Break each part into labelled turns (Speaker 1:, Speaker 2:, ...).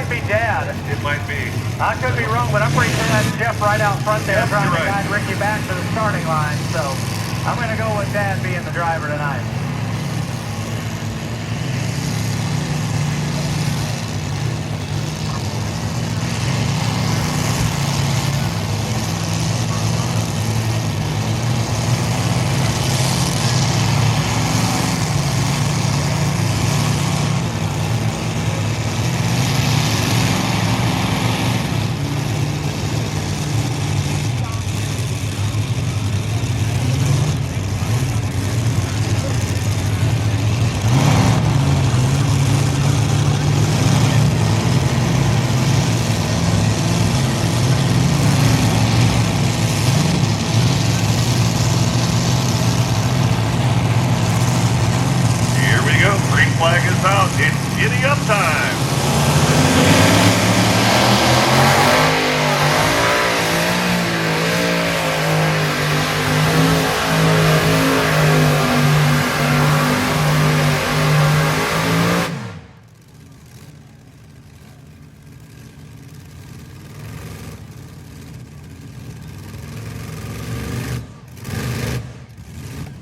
Speaker 1: might be Dad.
Speaker 2: It might be.
Speaker 1: I could be wrong, but I'm pretty sure that's Jeff right out front there
Speaker 2: Yep,
Speaker 1: trying to
Speaker 2: you're right.
Speaker 1: guide Ricky back to the starting line. So I'm going to go with Dad being the driver tonight.
Speaker 2: Here we go. Green flag is out. It's giddy up time.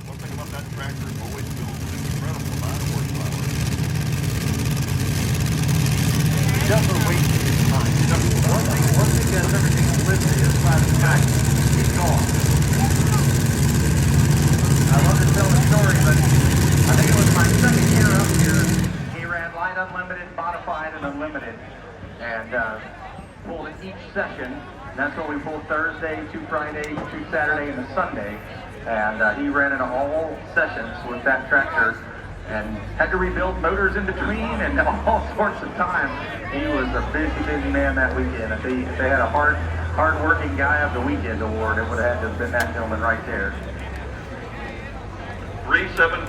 Speaker 2: One thing about that tractor, it always builds an incredible amount of horsepower.
Speaker 1: Doesn't waste his time. Once he gets everything lifted inside the track, he's gone. I love to tell the story, but I think it was my second year up here. He ran light unlimited, modified, and unlimited, and pulled each session. And that's what we pulled Thursday, 2 Friday, 2 Saturday, and a Sunday. And he ran in all sessions with that tractor and had to rebuild motors in between and all sorts of time. He was a busy man that weekend. If they had a hard-working guy of the weekend award, it would have had to have been that gentleman right there.
Speaker 2: 317.